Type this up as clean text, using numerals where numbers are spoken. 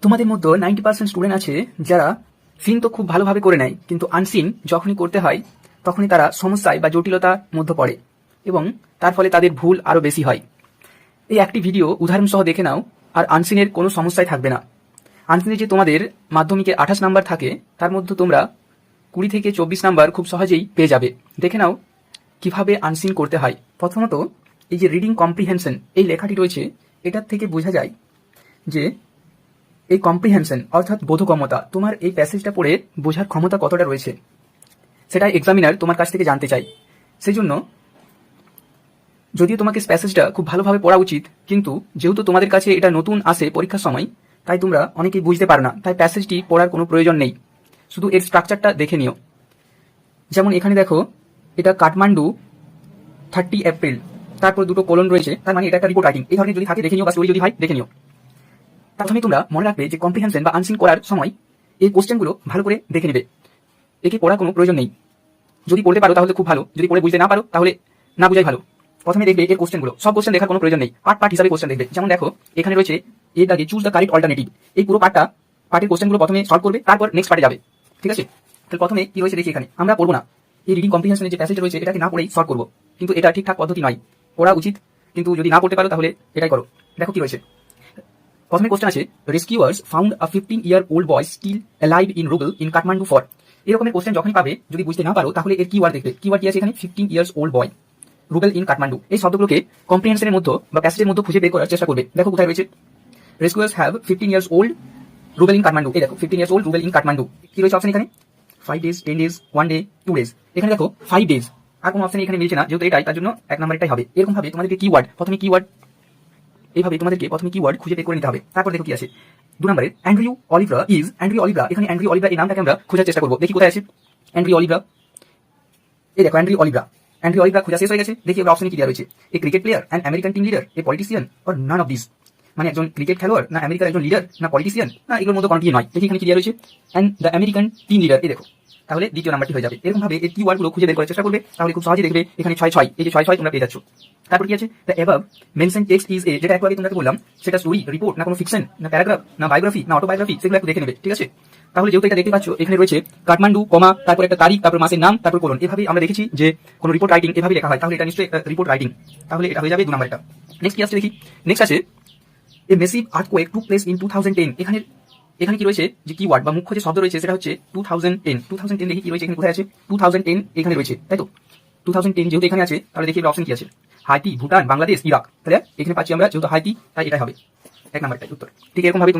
তোমাদের মধ্যে 90% স্টুডেন্ট আছে যারা সিন তো খুব ভালোভাবে করে নেয়, কিন্তু আনসিন যখনই করতে হয় তখনই তারা সমস্যায় বা জটিলতার মধ্যে পড়ে এবং তার ফলে তাদের ভুল আরো বেশি হয়। এই একটি ভিডিও উদাহরণ সহ দেখে নাও, আর আনসিনের কোনো সমস্যাই থাকবে না। আনসিনে যে তোমাদের মাধ্যমিকে 28 নাম্বার থাকে, তার মধ্যে তোমরা 20 থেকে 24 নাম্বার খুব সহজেই পেয়ে যাবে। দেখে নাও কিভাবে আনসিন করতে হয়। প্রথমত এই যে রিডিং কম্প্রিহেনশন এই লেখাটি রয়েছে, এটার থেকে বোঝা যায় যে এই কম্প্রিহেনশন অর্থাৎ বোধগম্যতা, তোমার এই প্যাসেজটা পড়ে বোঝার ক্ষমতা কতটা রয়েছে সেটা এক্সামিনার তোমার কাছ থেকে জানতে চাই। সেই জন্য যদিও তোমাকে প্যাসেজটা খুব ভালোভাবে পড়া উচিত, কিন্তু যেহেতু তোমাদের কাছে এটা নতুন আসে পরীক্ষার সময়, তাই তোমরা অনেকেই বুঝতে পারো না, তাই প্যাসেজটি পড়ার কোনো প্রয়োজন নেই, শুধু এর স্ট্রাকচারটা দেখে নিও। যেমন এখানে দেখো, এটা কাঠমান্ডু 30 এপ্রিল, তারপর দুটো কোলন রয়েছে, তার মানে এটা একটা রিপোর্ট রাইটিং। এই ধরনের যদি থাকে দেখে নিও, বা স্টোরি যদি হয় দেখে নিও। প্রথমে তোমরা মনে রাখবে যে কম্প্রিহেনশন বা আনসিন করার সময় এই কোশ্চেনগুলো ভালো করে দেখে নেবে। একে পড়ার কোনো প্রয়োজন নেই, যদি পড়তে পারো তাহলে খুব ভালো, যদি পড়ে বুঝতে না পারো তাহলে না বুঝাই ভালো। প্রথমে দেখবে এর কোশ্চেনগুলো, সব কোশ্চেন দেখার কোনো প্রয়োজন নেই, পার্ট পার্ট হিসাবে কোশ্চেন দেখবে। যেমন দেখো এখানে রয়েছে এর দাগে চুজ দ্য কারেক্ট অল্টারনেটিভ, এই পুরো পার্টের কোশ্চেনগুলো প্রথমে সলভ করবে, তারপর নেক্সট পার্টে যাবে। ঠিক আছে, তাহলে প্রথমে কি রয়েছে দেখি। এখানে আমরা পড়বো না, এই রিডিং কম্প্রিহেনশনের যে প্যাসেজটা রয়েছে এটাকে না পড়েই সলভ করবো, কিন্তু এটা ঠিকঠাক পদ্ধতি নয়, পড়া উচিত, কিন্তু যদি না পড়তে পারো তাহলে এটাই করো। দেখো কি রয়েছে। প্রথমে কোশ্চেন আছে, rescuers found a 15-year-old boy still alive in Rubble in Kathmandu for। এরকমের কোশ্চেন যখনই পাবে, যদি বুঝতে না পারো তাহলে এর কিওয়ার্ড দেখবে। কিওয়ার্ড কি আছে এখানে? 15 years old boy, Rubel in Kathmandu. এই শব্দগুলোকে কম্প্রিহেনশনের মধ্যে বা প্যাসেজের মধ্যে খুঁজে বের করার চেষ্টা করবে। দেখো কোথায় রয়েছে, rescuers have 15 years old Rubel in Kathmandu. এই দেখো 15 years old Rubel in Kathmandu. কি রয়েছে অপশন এখানে? 5 days, 10 days, 1 day, 2 days। এখানে দেখো 5 days, আর কোনো অপশন এখানে মিলছে না, যেহেতু এটাই, তার জন্য এক নাম্বার এটাই হবে। এরকম ভাবে তোমাদেরকে কিওয়ার্ড এইভাবে তোমাদেরকে প্রথমে কিওয়ার্ড খুঁজে বের করে নিতে হবে। তারপর দেখো কি আছে 2 নম্বরে, অ্যান্ড্রিউ অলিভরা ইজ। অ্যান্ড্রিউ অলিভরা, এখানে অ্যান্ড্রিউ অলিভরা এই নামটাকে আমরা খোঁজার চেষ্টা করবো। দেখি কোথায় আছে অ্যান্ড্রিউ অলিভরা। এই দেখো অ্যান্ড্রিউ অলিভরা। অ্যান্ড্রিউ অলিভরা খোঁজা শেষ হয়ে গেছে। দেখি এবার অপশনে কি দেওয়া রয়েছে, a cricket player, an American team leader, a politician, or none of this. মানে একজন ক্রিকেট খেলোয়াড়, না আমেরিকার একজন লিডার, না পলিটিশিয়ান, না এগুলোর মধ্যে কোনটি নয়। দেখি এখানে কি দেওয়া রয়েছে, and the American team leader. এই দেখো, তাহলে দ্বিতীয় নাম্বারটি হয়ে যাবে। এরকম ভাবে এই কিওয়ার্ডগুলো খুঁজে বের করার চেষ্টা করবে, তাহলে খুব সহজে দেখবে এখানে 6 এই যে 6 তোমরা পেয়ে যাচ্ছ। তারপর কি আছে, the above mention text is a, যেটা একটু আগে তোমাকে বললাম, সেটা স্টোরি, রিপোর্ট, না কোনো ফিকশন, না প্যারাগ্রাফ, না বায়োগ্রাফি, না অটোবায়োগ্রাফি, সেগুলো একটু দেখে নেবে। ঠিক আছে, তাহলে যেহেতু এটা দেখতে পাচ্ছ এখানে রয়েছে কাঠমান্ডু, কমা, তারপর একটা তারিখ, তারপর মাসের নাম, তারপর কোলন। এভাবে আমরা দেখেছি যে কোনো রিপোর্ট রাইটিং এভাবে লেখা হয়, তাহলে এটা নিশ্চয়ই রিপোর্ট রাইটিং, তাহলে এটা হয়ে যাবে 2 নাম্বার। এটা নেক্সট কি আসছে দেখি। নেক্সট আছে, a massive earthquake took place in 2010। এখানে কি রয়েছে যে কিওয়ার্ড বা মুখ্য যে শব্দ রয়েছে সেটা হচ্ছে 2010। দেখি কি রয়েছে এখানে, কোথায় আছে 2010, এখানে রয়েছে, তাই তো 2010 যেহেতু এখানে আছে, তাহলে দেখি অপশন কি আছে, হাইতি, ভুটান, বাংলাদেশ, ইরাক। তাহলে এখানে পাচ্ছি আমরা যেহেতু হাইতি, তাই এটাই হবে 1 নাম্বারটাই উত্তর। ঠিক এরকম ভাবে তোমরা